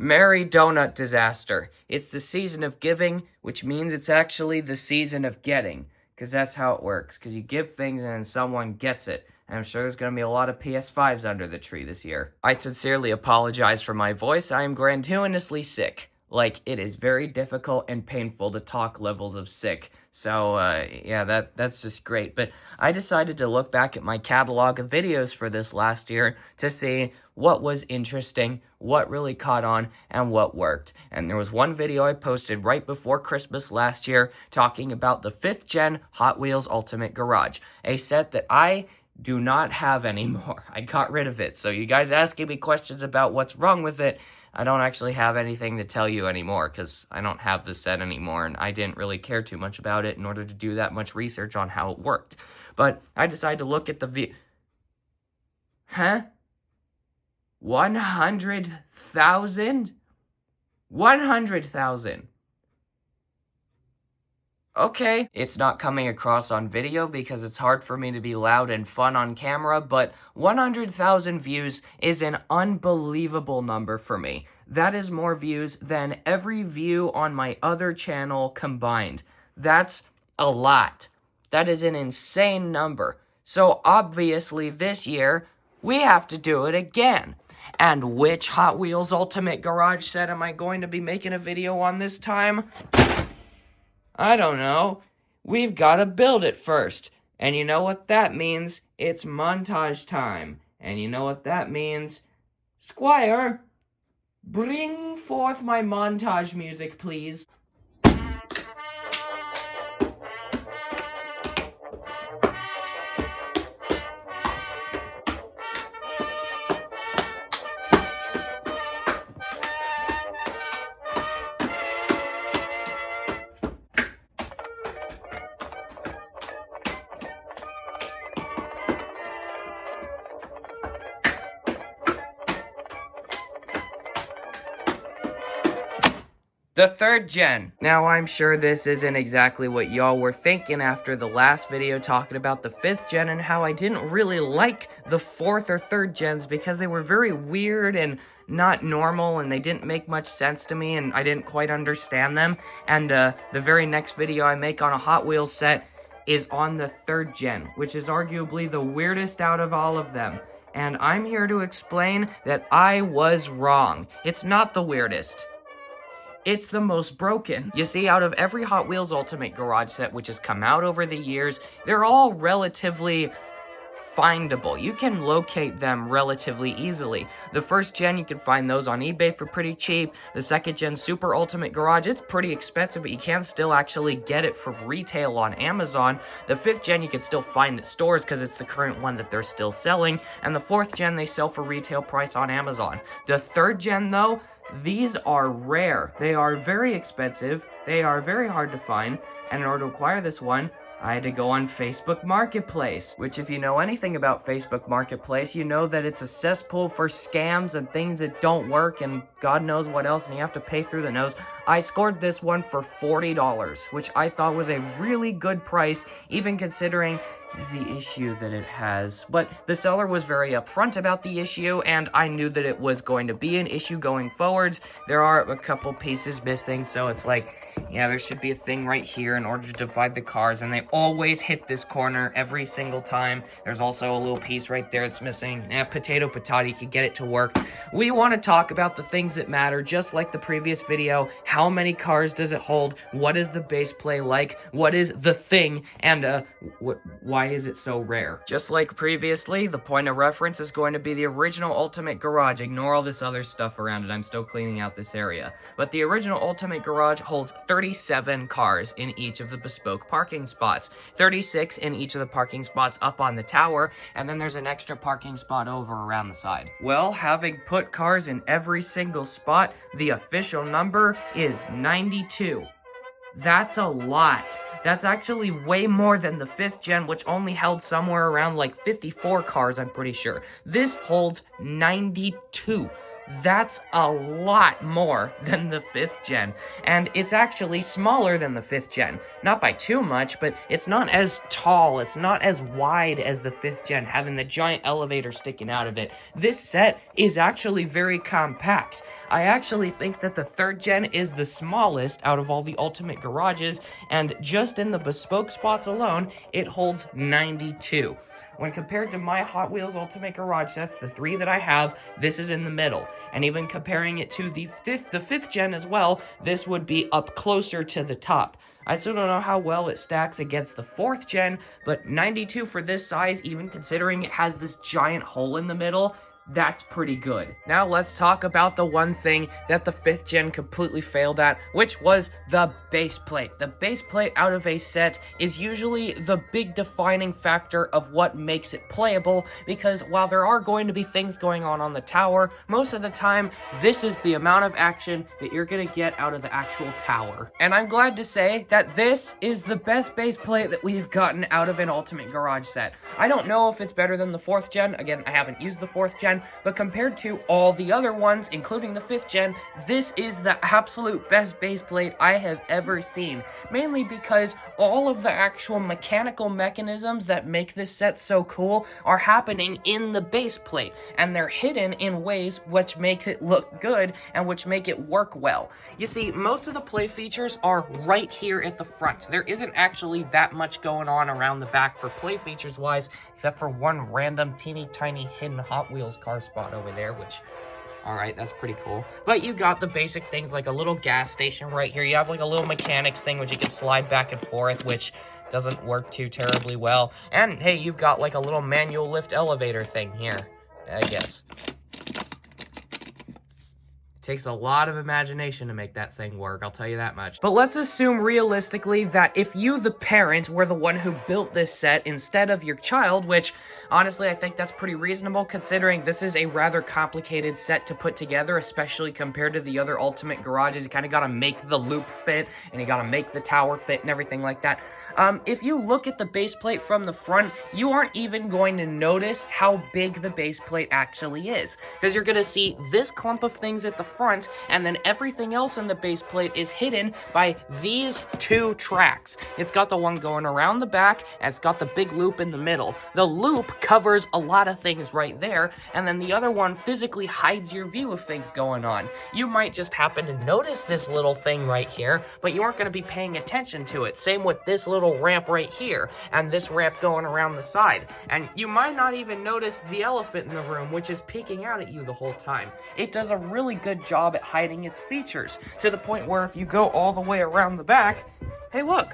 Merry Donut Disaster. It's the season of giving, which means it's actually the season of getting. Because that's how it works. Because you give things and then someone gets it. And I'm sure there's going to be a lot of PS5s under the tree this year. I sincerely apologize for my voice. I am gratuitously sick. Like, it is very difficult and painful to talk levels of sick. So, yeah, that's just great. But I decided to look back at my catalog of videos for this last year to see what was interesting, what really caught on, and what worked. And there was one video I posted right before Christmas last year talking about the 5th gen Hot Wheels Ultimate Garage, a set that I do not have anymore. I got rid of it. So you guys asking me questions about what's wrong with it, I don't actually have anything to tell you anymore because I don't have the set anymore and I didn't really care too much about it in order to do that much research on how it worked. But I decided to look at the Huh? 100,000? 100,000. Okay, it's not coming across on video because it's hard for me to be loud and fun on camera, but 100,000 views is an unbelievable number for me. That is more views than every view on my other channel combined. That's a lot. That is an insane number. So obviously this year, we have to do it again. And which Hot Wheels Ultimate Garage set am I going to be making a video on this time? I don't know. We've got to build it first. And you know what that means? It's montage time. And you know what that means? Squire, bring forth my montage music, please. The 3rd gen. Now, I'm sure this isn't exactly what y'all were thinking after the last video talking about the 5th gen and how I didn't really like the 4th or 3rd gens because they were very weird and not normal and they didn't make much sense to me and I didn't quite understand them. And the very next video I make on a Hot Wheels set is on the 3rd gen, which is arguably the weirdest out of all of them. And I'm here to explain that I was wrong. It's not the weirdest. It's the most broken. You see, out of every Hot Wheels Ultimate Garage set which has come out over the years, they're all relatively findable. You can locate them relatively easily. The 1st gen, you can find those on eBay for pretty cheap. The 2nd gen Super Ultimate Garage, it's pretty expensive, but you can still actually get it for retail on Amazon. The 5th gen, you can still find at stores because it's the current one that they're still selling. And the 4th gen, they sell for retail price on Amazon. The 3rd gen, though, these are rare. They are very expensive, they are very hard to find, and in order to acquire this one, I had to go on Facebook Marketplace, which if you know anything about Facebook Marketplace, you know that it's a cesspool for scams and things that don't work and God knows what else, and you have to pay through the nose. I scored this one for $40, which I thought was a really good price, even considering the issue that it has. But the seller was very upfront about the issue, and I knew that it was going to be an issue going forwards. There are a couple pieces missing, so it's like, yeah, there should be a thing right here in order to divide the cars, and they always hit this corner every single time. There's also a little piece right there that's missing. Potato, you can get it to work. We want to talk about the things that matter, just like the previous video. How many cars does it hold? What is the base play like? What is the thing? And, why is it so rare? Just like previously, the point of reference is going to be the original Ultimate Garage. Ignore all this other stuff around it. I'm still cleaning out this area. But the original Ultimate Garage holds 37 cars in each of the bespoke parking spots. 36 in each of the parking spots up on the tower, and then there's an extra parking spot over around the side. Well, having put cars in every single spot, the official number is 92. That's a lot. That's actually way more than the 5th gen, which only held somewhere around like 54 cars, I'm pretty sure. This holds 92. That's a lot more than the 5th gen, and it's actually smaller than the 5th gen. Not by too much, but it's not as tall, it's not as wide as the 5th gen, having the giant elevator sticking out of it. This set is actually very compact. I actually think that the 3rd gen is the smallest out of all the Ultimate Garages, and just in the bespoke spots alone, it holds 92. When compared to my Hot Wheels Ultimate Garage sets, the 3 that I have, this is in the middle. And even comparing it to the 5th gen as well, this would be up closer to the top. I still don't know how well it stacks against the 4th gen, but 92 for this size, even considering it has this giant hole in the middle, that's pretty good. Now let's talk about the one thing that the 5th gen completely failed at, which was the base plate. The base plate out of a set is usually the big defining factor of what makes it playable, because while there are going to be things going on the tower, most of the time, this is the amount of action that you're gonna get out of the actual tower. And I'm glad to say that this is the best base plate that we've gotten out of an Ultimate Garage set. I don't know if it's better than the 4th gen. Again, I haven't used the 4th gen, but compared to all the other ones, including the 5th gen, this is the absolute best base plate I have ever seen. Mainly because all of the actual mechanical mechanisms that make this set so cool are happening in the base plate, and they're hidden in ways which makes it look good and which make it work well. You see, most of the play features are right here at the front. There isn't actually that much going on around the back for play features wise, except for one random teeny tiny hidden Hot Wheels car spot over there, which, alright, that's pretty cool. But you got the basic things like a little gas station right here. You have like a little mechanics thing which you can slide back and forth, which doesn't work too terribly well. And hey, you've got like a little manual lift elevator thing here, I guess. Takes a lot of imagination to make that thing work, I'll tell you that much. But let's assume realistically that if you, the parent, were the one who built this set instead of your child, which honestly I think that's pretty reasonable considering this is a rather complicated set to put together, especially compared to the other Ultimate Garages. You kind of got to make the loop fit, and you got to make the tower fit and everything like that. If you look at the base plate from the front, you aren't even going to notice how big the base plate actually is, because you're going to see this clump of things at the front, and then everything else in the base plate is hidden by these 2 tracks. It's got the one going around the back, and it's got the big loop in the middle. The loop covers a lot of things right there, and then the other one physically hides your view of things going on. You might just happen to notice this little thing right here, but you aren't going to be paying attention to it. Same with this little ramp right here, and this ramp going around the side. And you might not even notice the elephant in the room, which is peeking out at you the whole time. It does a really good job at hiding its features, to the point where if you go all the way around the back, hey look,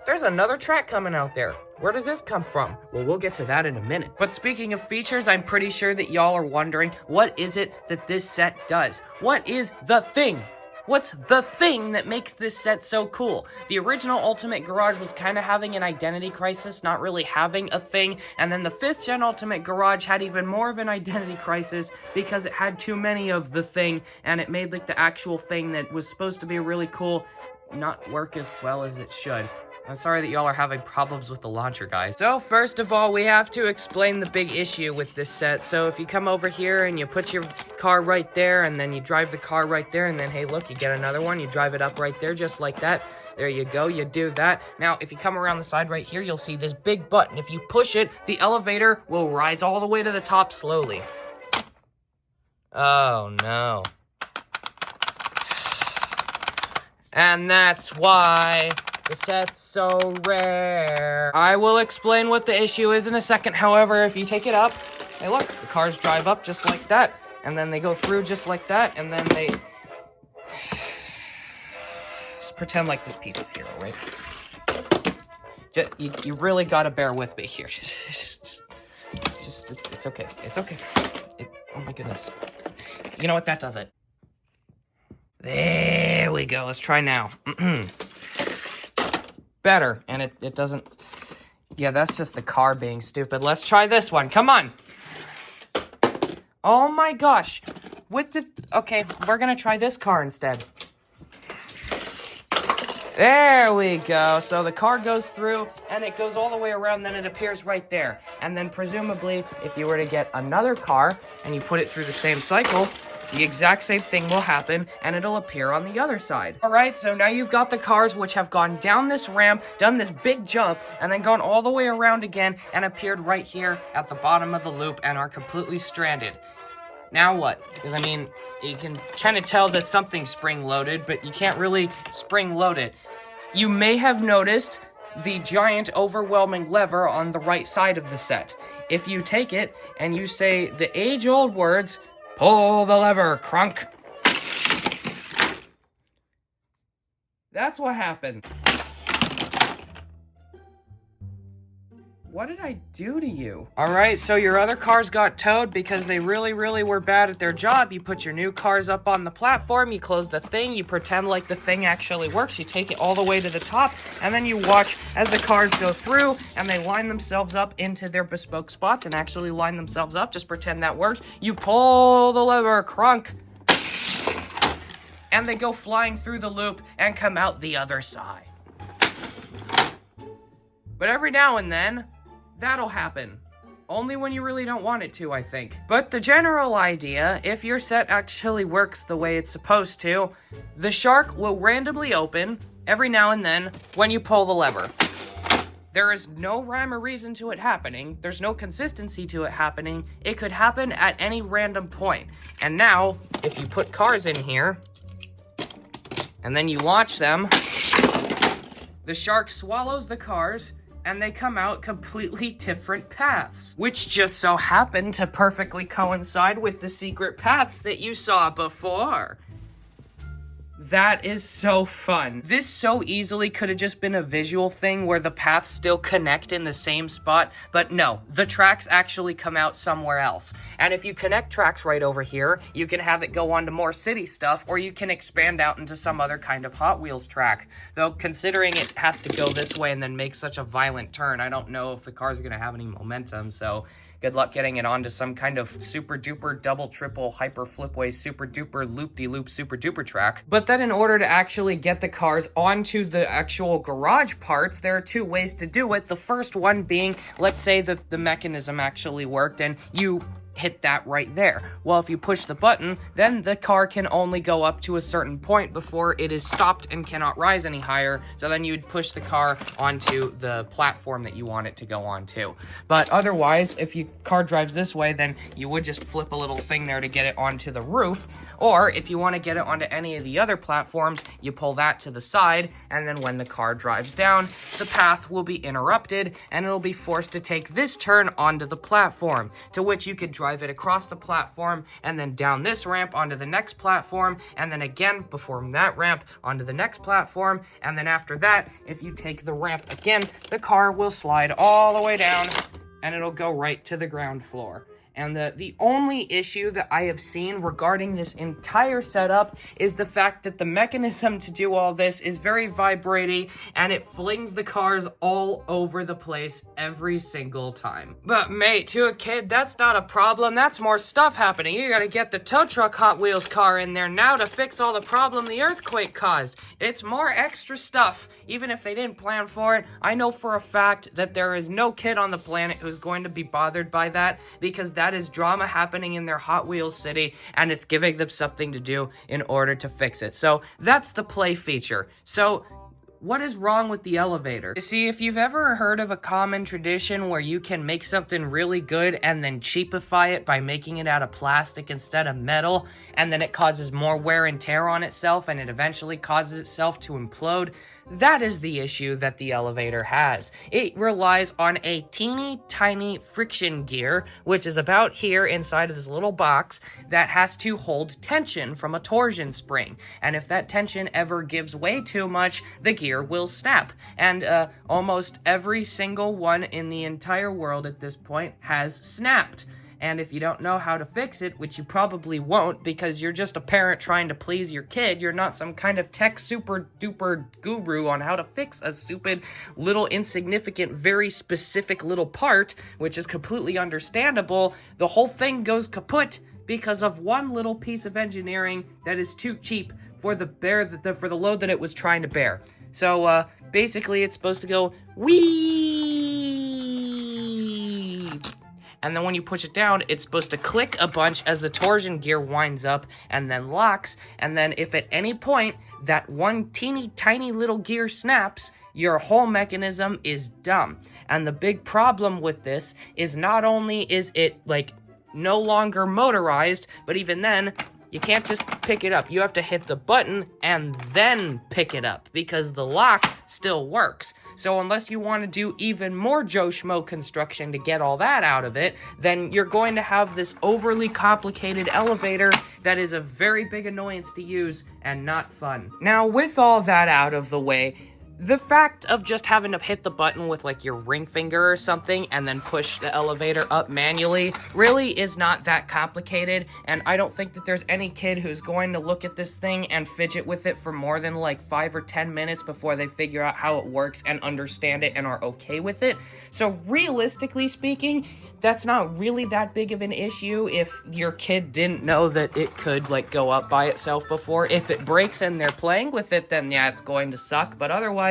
there's another track coming out there. Where does this come from? Well, we'll get to that in a minute. But speaking of features, I'm pretty sure that y'all are wondering, what is it that this set does? What is the thing? What's the thing that makes this set so cool? The original Ultimate Garage was kind of having an identity crisis, not really having a thing, and then the 5th gen Ultimate Garage had even more of an identity crisis because it had too many of the thing, and it made like the actual thing that was supposed to be really cool not work as well as it should. I'm sorry that y'all are having problems with the launcher, guys. So first of all, we have to explain the big issue with this set. So if you come over here and you put your car right there, and then you drive the car right there, and then hey look, you get another one, you drive it up right there just like that. There you go, you do that. Now, if you come around the side right here, you'll see this big button. If you push it, the elevator will rise all the way to the top slowly. Oh no. And that's why the set's so rare. I will explain what the issue is in a second. However, if you take it up, hey look, the cars drive up just like that, and then they go through just like that, and then they... Just pretend like this piece is here, right? You really gotta bear with me here. It's okay. It's okay. Oh my goodness. You know what? That does it. There we go. Let's try now. Better. And it doesn't... Yeah, that's just the car being stupid. Let's try this one. Come on. Oh my gosh. Okay, we're gonna try this car instead. There we go. So the car goes through, and it goes all the way around, then it appears right there. And then presumably, if you were to get another car, and you put it through the same cycle, the exact same thing will happen, and it'll appear on the other side. All right, so now you've got the cars which have gone down this ramp, done this big jump, and then gone all the way around again, and appeared right here at the bottom of the loop, and are completely stranded. Now what? Because, I mean, you can kind of tell that something's spring-loaded, but you can't really spring-load it. You may have noticed the giant overwhelming lever on the right side of the set. If you take it and you say the age-old words, "Pull the lever, crunk." That's what happened. What did I do to you? All right, so your other cars got towed because they really were bad at their job. You put your new cars up on the platform, you close the thing, you pretend like the thing actually works, you take it all the way to the top, and then you watch as the cars go through and they line themselves up into their bespoke spots and actually line themselves up. Just pretend that works. You pull the lever, crunk, and they go flying through the loop and come out the other side. But every now and then, that'll happen. Only when you really don't want it to, I think. But the general idea, if your set actually works the way it's supposed to, the shark will randomly open every now and then when you pull the lever. There is no rhyme or reason to it happening. There's no consistency to it happening. It could happen at any random point. And now, if you put cars in here, and then you launch them, the shark swallows the cars, and they come out completely different paths, which just so happen to perfectly coincide with the secret paths that you saw before. That is so fun. This so easily could have just been a visual thing where the paths still connect in the same spot, but no, the tracks actually come out somewhere else. And if you connect tracks right over here, you can have it go on to more city stuff, or you can expand out into some other kind of Hot Wheels track. Though, considering it has to go this way and then make such a violent turn, I don't know if the cars are going to have any momentum, so good luck getting it onto some kind of super duper double triple hyper flipway super duper loop-de-loop super duper track. But then in order to actually get the cars onto the actual garage parts, there are two ways to do it. The first one being, let's say the mechanism actually worked and you hit that right there. Well, if you push the button, then the car can only go up to a certain point before it is stopped and cannot rise any higher. So then you'd push the car onto the platform that you want it to go onto. But otherwise, if your car drives this way, then you would just flip a little thing there to get it onto the roof. Or if you want to get it onto any of the other platforms, you pull that to the side, and then when the car drives down, the path will be interrupted, and it'll be forced to take this turn onto the platform, to which you could drive it across the platform, and then down this ramp onto the next platform, and then again, before that ramp, onto the next platform, and then after that, if you take the ramp again, the car will slide all the way down, and it'll go right to the ground floor. And the only issue that I have seen regarding this entire setup is the fact that the mechanism to do all this is very vibrating, and it flings the cars all over the place every single time. But mate, to a kid, that's not a problem. That's more stuff happening. You gotta get the tow truck Hot Wheels car in there now to fix all the problem the earthquake caused. It's more extra stuff. Even if they didn't plan for it, I know for a fact that there is no kid on the planet who's going to be bothered by that, because that is drama happening in their Hot Wheels city, and it's giving them something to do in order to fix it. So that's the play feature. So what is wrong with the elevator? You see, if you've ever heard of a common tradition where you can make something really good and then cheapify it by making it out of plastic instead of metal, and then it causes more wear and tear on itself, and it eventually causes itself to implode, that is the issue that the elevator has. It relies on a teeny tiny friction gear, which is about here inside of this little box, that has to hold tension from a torsion spring. And if that tension ever gives way too much, the gear will snap. And almost every single one in the entire world at this point has snapped. And if you don't know how to fix it, which you probably won't because you're just a parent trying to please your kid, you're not some kind of tech super duper guru on how to fix a stupid little insignificant, very specific little part, which is completely understandable, the whole thing goes kaput because of one little piece of engineering that is too cheap for the load that it was trying to bear. So basically it's supposed to go wee. and then when you push it down, it's supposed to click a bunch as the torsion gear winds up and then locks, and then if at any point that one teeny tiny little gear snaps, your whole mechanism is dumb. And the big problem with this is not only is it, like, no longer motorized, but even then, you can't just pick it up. You have to hit the button and then pick it up, because the lock still works. So unless you want to do even more Joe Schmo construction to get all that out of it, then you're going to have this overly complicated elevator that is a very big annoyance to use and not fun. Now, with all that out of the way, the fact of just having to hit the button with like your ring finger or something and then push the elevator up manually really is not that complicated, and I don't think that there's any kid who's going to look at this thing and fidget with it for more than like 5 or 10 minutes before they figure out how it works and understand it and are okay with it. So realistically speaking, that's not really that big of an issue if your kid didn't know that it could like go up by itself before. If it breaks and they're playing with it, then yeah, it's going to suck, but otherwise,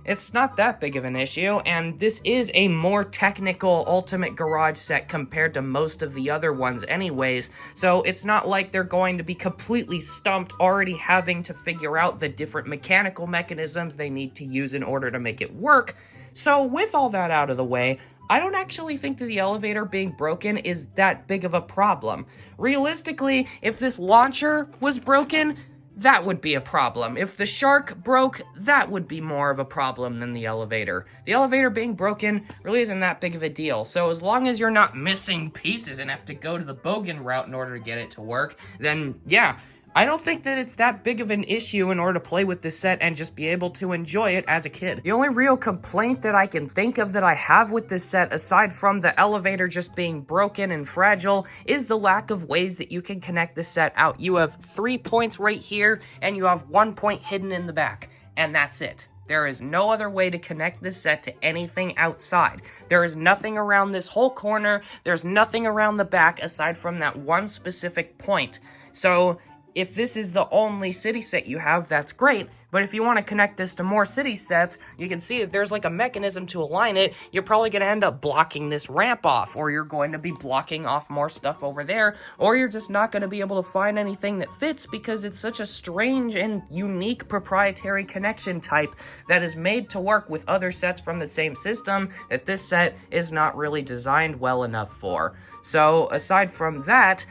it's not that big of an issue, and this is a more technical Ultimate Garage set compared to most of the other ones anyways, so it's not like they're going to be completely stumped already having to figure out the different mechanical mechanisms they need to use in order to make it work. So with all that out of the way, I don't actually think that the elevator being broken is that big of a problem. Realistically, if this launcher was broken, that would be a problem. If the shark broke, that would be more of a problem than the elevator. The elevator being broken really isn't that big of a deal, so as long as you're not missing pieces and have to go to the Bogan route in order to get it to work, then yeah, I don't think that it's that big of an issue in order to play with this set and just be able to enjoy it as a kid. The only real complaint that I can think of that I have with this set, aside from the elevator just being broken and fragile, is the lack of ways that you can connect this set out. You have 3 points right here, and you have 1 point hidden in the back, and that's it. There is no other way to connect this set to anything outside. There is nothing around this whole corner, there's nothing around the back aside from that one specific point. So if this is the only city set you have, that's great, but if you want to connect this to more city sets, you can see that there's like a mechanism to align it. You're probably going to end up blocking this ramp off, or you're going to be blocking off more stuff over there, or you're just not going to be able to find anything that fits because it's such a strange and unique proprietary connection type that is made to work with other sets from the same system that this set is not really designed well enough for. So aside from that,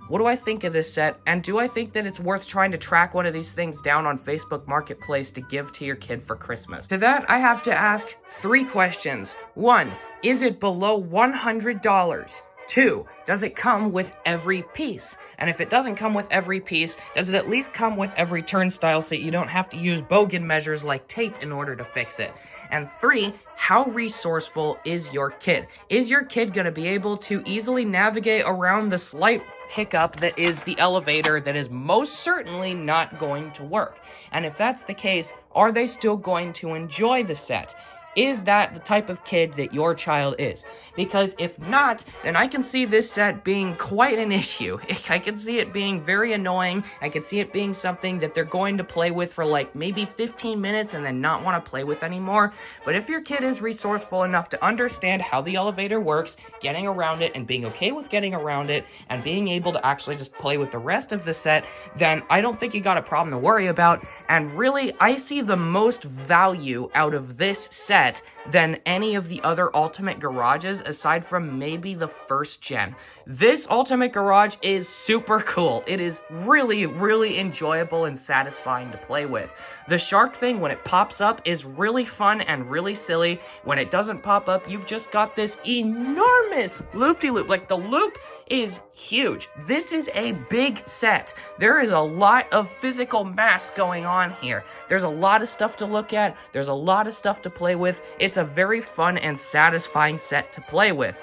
what do I think of this set, and do I think that it's worth trying to track one of these things down on Facebook Marketplace to give to your kid for Christmas? To that, I have to ask 3 questions. 1, is it below $100? 2, does it come with every piece? And if it doesn't come with every piece, does it at least come with every turnstile so you don't have to use Bogan measures like tape in order to fix it? And 3, how resourceful is your kid? Is your kid going to be able to easily navigate around the slight hiccup that is the elevator that is most certainly not going to work? And if that's the case, are they still going to enjoy the set? Is that the type of kid that your child is? Because if not, then I can see this set being quite an issue. I can see it being very annoying. I can see it being something that they're going to play with for like maybe 15 minutes and then not want to play with anymore. But if your kid is resourceful enough to understand how the elevator works, getting around it and being okay with getting around it and being able to actually just play with the rest of the set, then I don't think you got a problem to worry about. And really, I see the most value out of this set than any of the other Ultimate Garages aside from maybe the first gen. This Ultimate Garage is super cool. It is really, really enjoyable and satisfying to play with. The shark thing, when it pops up, is really fun and really silly. When it doesn't pop up, you've just got this enormous loop-de-loop. Like, the loop is huge. This is a big set. There is a lot of physical mass going on here. There's a lot of stuff to look at. There's a lot of stuff to play with. It's a very fun and satisfying set to play with.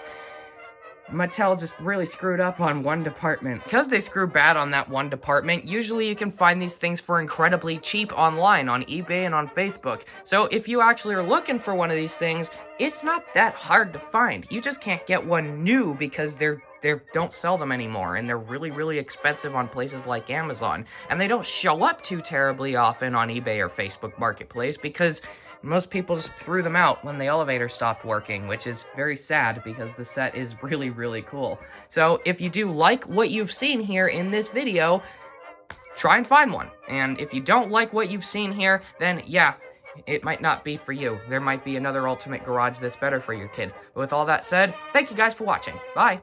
Mattel just really screwed up on one department. Because they screw bad on that one department, usually you can find these things for incredibly cheap online, on eBay and on Facebook. So if you actually are looking for one of these things, it's not that hard to find. You just can't get one new because they don't sell them anymore, and they're really, really expensive on places like Amazon. And they don't show up too terribly often on eBay or Facebook Marketplace because Most people just threw them out when the elevator stopped working, which is very sad because the set is really, really cool. So if you do like what you've seen here in this video, try and find one. And if you don't like what you've seen here, then yeah, it might not be for you. There might be another Ultimate Garage that's better for your kid. But with all that said, thank you guys for watching. Bye!